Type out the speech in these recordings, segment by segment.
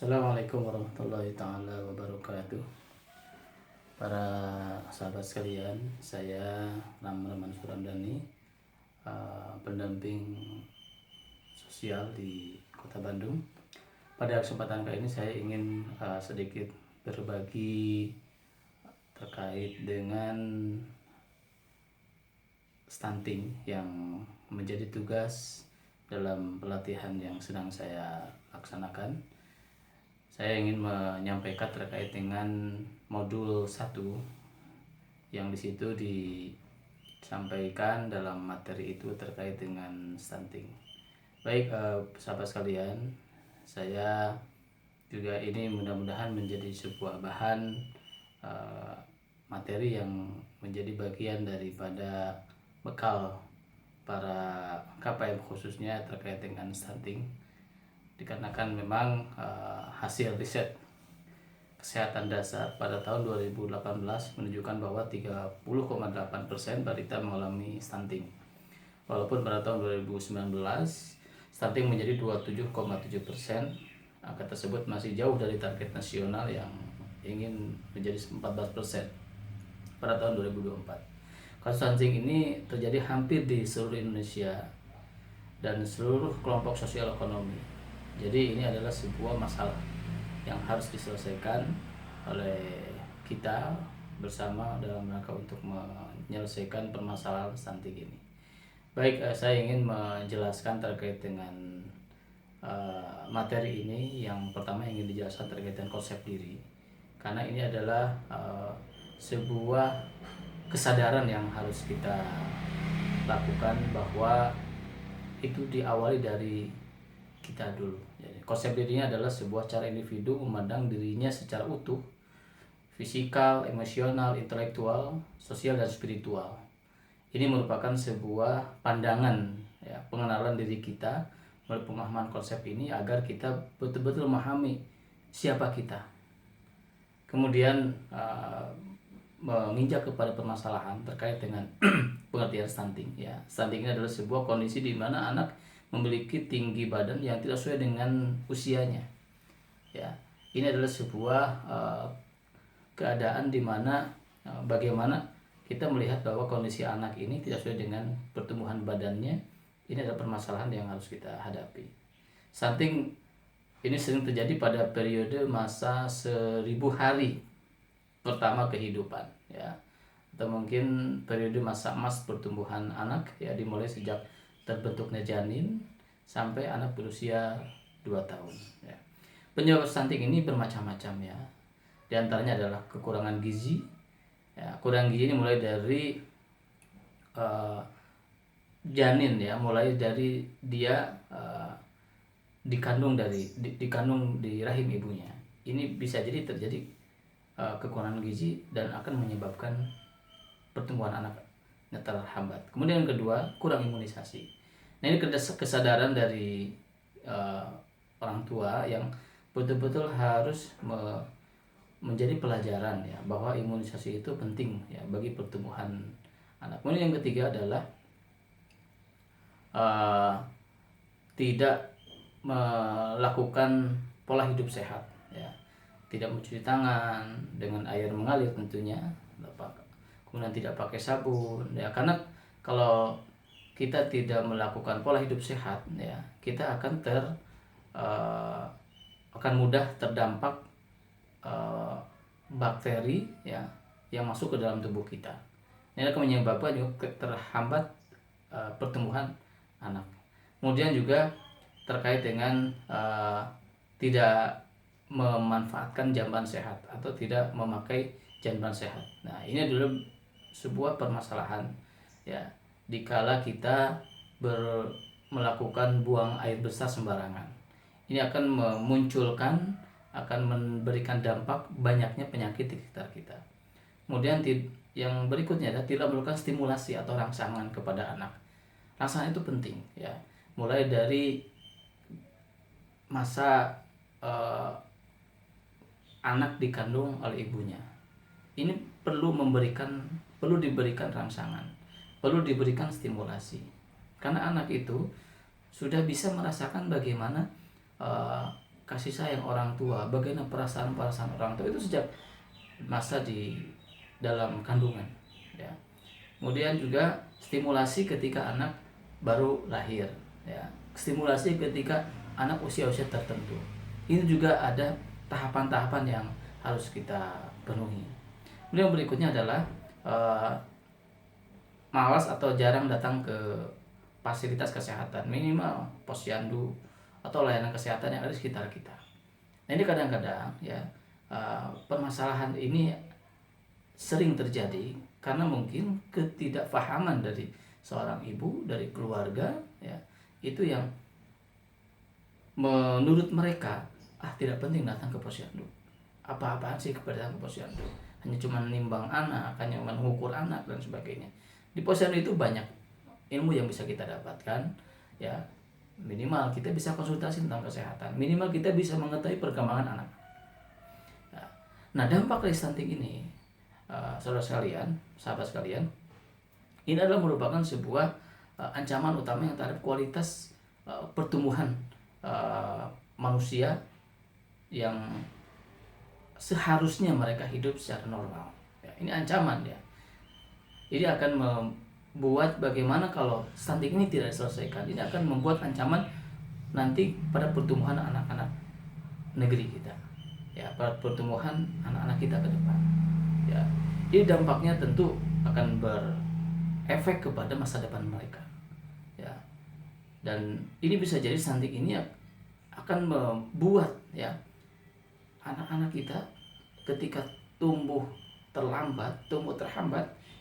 Assalamualaikum warahmatullahi taala wabarakatuh. Para sahabat sekalian, saya Rahman Suramdani, pendamping sosial di Kota Bandung. Pada kesempatan kali ini saya ingin sedikit berbagi terkait dengan stunting yang menjadi tugas dalam pelatihan yang sedang saya laksanakan. Saya ingin menyampaikan terkait dengan modul 1 yang disitu disampaikan dalam materi itu terkait dengan stunting. Baik, sahabat sekalian, saya juga ini mudah-mudahan menjadi sebuah bahan materi yang menjadi bagian daripada bekal para KPM khususnya terkait dengan stunting, dikarenakan memang hasil riset kesehatan dasar pada tahun 2018 menunjukkan bahwa 30,8% balita mengalami stunting, walaupun pada tahun 2019 stunting menjadi 27,7%. Angka tersebut masih jauh dari target nasional yang ingin menjadi 14% pada tahun 2024. Kasus stunting ini terjadi hampir di seluruh Indonesia dan seluruh kelompok sosial ekonomi. Jadi ini adalah sebuah masalah yang harus diselesaikan oleh kita bersama dalam rangka untuk menyelesaikan permasalahan stunting ini. Baik, saya ingin menjelaskan terkait dengan materi ini. Yang pertama ingin dijelaskan terkait dengan konsep diri, karena ini adalah sebuah kesadaran yang harus kita lakukan, bahwa itu diawali dari kita dulu. Jadi, konsep dirinya adalah sebuah cara individu memandang dirinya secara utuh, fisikal, emosional, intelektual, sosial, dan spiritual. Ini merupakan sebuah pandangan, ya, pengenalan diri kita melalui pemahaman konsep ini agar kita betul-betul memahami siapa kita. Kemudian menginjak kepada permasalahan terkait dengan pengertian stunting. Ya, stunting ini adalah sebuah kondisi di mana anak memiliki tinggi badan yang tidak sesuai dengan usianya. Ya, ini adalah sebuah keadaan di mana bagaimana kita melihat bahwa kondisi anak ini tidak sesuai dengan pertumbuhan badannya. Ini adalah permasalahan yang harus kita hadapi. Stunting ini sering terjadi pada periode masa 1000 hari pertama kehidupan, ya, atau mungkin periode masa emas pertumbuhan anak, ya, dimulai sejak terbentuknya janin sampai anak berusia 2 tahun. Ya. Penyebab stunting ini bermacam-macam, ya. Di antaranya adalah kekurangan gizi. Ya, kurang gizi ini mulai dari janin, ya, mulai dari dia dikandung di rahim ibunya. Ini bisa jadi terjadi kekurangan gizi dan akan menyebabkan pertumbuhan anaknya terhambat. Kemudian yang kedua, kurang imunisasi. Nah, ini kesadaran dari orang tua yang betul-betul harus menjadi pelajaran, ya, bahwa imunisasi itu penting, ya, bagi pertumbuhan anak. Kemudian yang ketiga adalah tidak melakukan pola hidup sehat, ya, tidak mencuci tangan dengan air mengalir tentunya, kemudian tidak pakai sabun, ya, karena kalau kita tidak melakukan pola hidup sehat, ya, kita akan mudah terdampak bakteri, ya, yang masuk ke dalam tubuh kita. Ini akan menyebabkan juga terhambat pertumbuhan anak. Kemudian juga terkait dengan tidak memanfaatkan jamban sehat atau tidak memakai jamban sehat. Nah, ini adalah sebuah permasalahan, ya, dikala kita melakukan buang air besar sembarangan. Ini akan akan memberikan dampak banyaknya penyakit di sekitar kita. Kemudian yang berikutnya adalah tidak melakukan stimulasi atau rangsangan kepada anak. Rangsangan itu penting, ya, mulai dari masa anak dikandung oleh ibunya. Ini perlu diberikan rangsangan, perlu diberikan stimulasi, karena anak itu sudah bisa merasakan bagaimana kasih sayang orang tua, bagaimana perasaan orang tua itu sejak masa di dalam kandungan, ya. Kemudian juga stimulasi ketika anak baru lahir, ya. Stimulasi ketika anak usia-usia tertentu. Ini juga ada tahapan-tahapan yang harus kita penuhi. Kemudian berikutnya adalah malas atau jarang datang ke fasilitas kesehatan, minimal posyandu atau layanan kesehatan yang ada di sekitar kita. Nah, ini kadang-kadang ya permasalahan ini sering terjadi karena mungkin ketidakfahaman dari seorang ibu, dari keluarga, ya, itu yang menurut mereka tidak penting datang ke posyandu. Apa-apaan sih keberadaan ke posyandu? Hanya cuma nimbang anak, hanya mengukur anak dan sebagainya. Di posyandu itu banyak ilmu yang bisa kita dapatkan, ya. Minimal kita bisa konsultasi tentang kesehatan, minimal kita bisa mengetahui perkembangan anak. Nah, dampak dari stunting ini, saudara sekalian, sahabat sekalian, ini adalah merupakan sebuah ancaman utama yang terhadap kualitas pertumbuhan manusia yang seharusnya mereka hidup secara normal. Ya, ini ancaman, ya. Ini akan membuat bagaimana kalau stunting ini tidak diselesaikan. Ini akan membuat ancaman nanti pada pertumbuhan anak-anak negeri kita, ya, pada pertumbuhan anak-anak kita ke depan. Ya, ini dampaknya tentu akan berefek kepada masa depan mereka. Ya, dan ini bisa jadi stunting ini akan membuat, ya, anak-anak kita ketika tumbuh terhambat,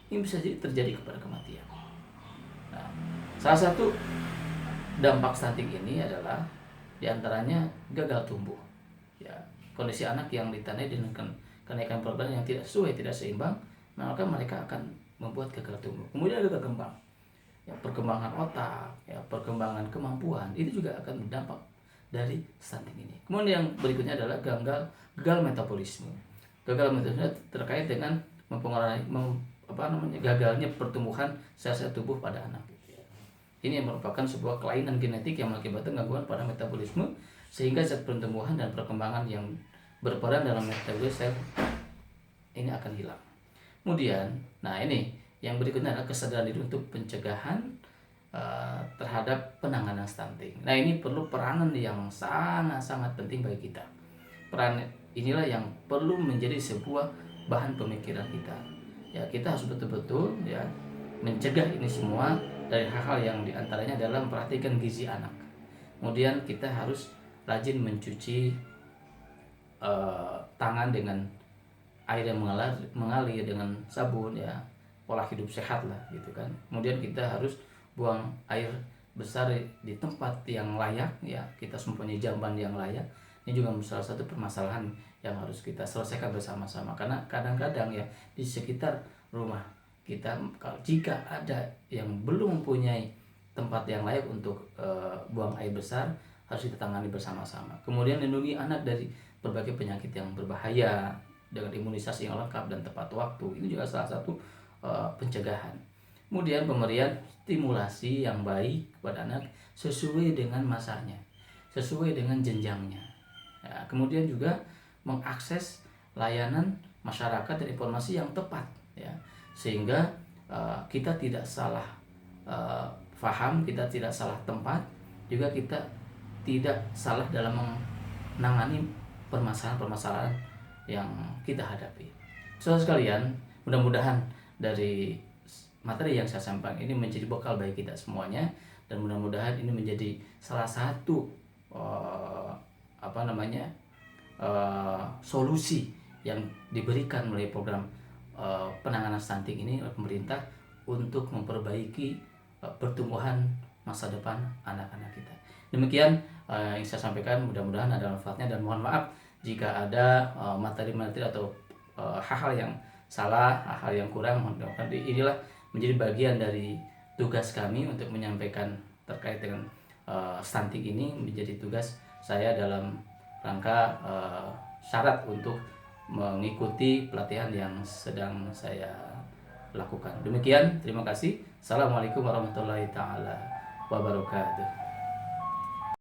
ini bisa jadi terjadi kepada kematian. Nah, salah satu dampak stunting ini adalah diantaranya gagal tumbuh. Ya, kondisi anak yang ditandai dengan kenaikan berat badan yang tidak sesuai, tidak seimbang, maka mereka akan membuat gagal tumbuh. Kemudian gagal kembang, ya, perkembangan otak, ya, perkembangan kemampuan itu juga akan berdampak dari stunting ini. Kemudian yang berikutnya adalah gagal metabolisme. Gagal metabolisme terkait dengan gagalnya pertumbuhan sel-sel tubuh pada anak. Ini merupakan sebuah kelainan genetik yang mengakibatkan gangguan pada metabolisme sehingga zat pertumbuhan dan perkembangan yang berperan dalam metabolisme sel ini akan hilang. Kemudian, nah ini yang berikutnya adalah kesadaran diri untuk pencegahan terhadap penanganan stunting. Nah, ini perlu peranan yang sangat-sangat penting bagi kita. Peran inilah yang perlu menjadi sebuah bahan pemikiran kita. Ya, kita harus betul-betul, ya, mencegah ini semua dari hal-hal yang diantaranya adalah memperhatikan gizi anak. Kemudian kita harus rajin mencuci tangan dengan air yang mengalir dengan sabun, ya, pola hidup sehat lah gitu kan. Kemudian kita harus buang air besar di tempat yang layak, ya, kita mempunyai jamban yang layak. Ini juga salah satu permasalahan yang harus kita selesaikan bersama-sama, karena kadang-kadang, ya, di sekitar rumah kita jika ada yang belum mempunyai tempat yang layak untuk buang air besar, harus kita tangani bersama-sama. Kemudian lindungi anak dari berbagai penyakit yang berbahaya dengan imunisasi yang lengkap dan tepat waktu. Ini juga salah satu pencegahan. Kemudian pemberian stimulasi yang baik kepada anak sesuai dengan masanya, sesuai dengan jenjangnya. Ya, kemudian juga mengakses layanan masyarakat dan informasi yang tepat, ya, sehingga kita tidak salah paham, kita tidak salah tempat, juga kita tidak salah dalam menangani permasalahan-permasalahan yang kita hadapi. Saudara sekalian, mudah-mudahan dari materi yang saya sampaikan ini menjadi bekal bagi kita semuanya, dan mudah-mudahan ini menjadi salah satu solusi yang diberikan melalui program penanganan stunting ini oleh pemerintah untuk memperbaiki pertumbuhan masa depan anak-anak kita. Demikian yang saya sampaikan, mudah-mudahan ada manfaatnya, dan mohon maaf jika ada materi-materi atau hal-hal yang salah, hal-hal yang kurang. Inilah menjadi bagian dari tugas kami untuk menyampaikan terkait dengan stunting ini, menjadi tugas saya dalam rangka syarat untuk mengikuti pelatihan yang sedang saya lakukan. Demikian, terima kasih. Assalamualaikum warahmatullahi taala wabarakatuh.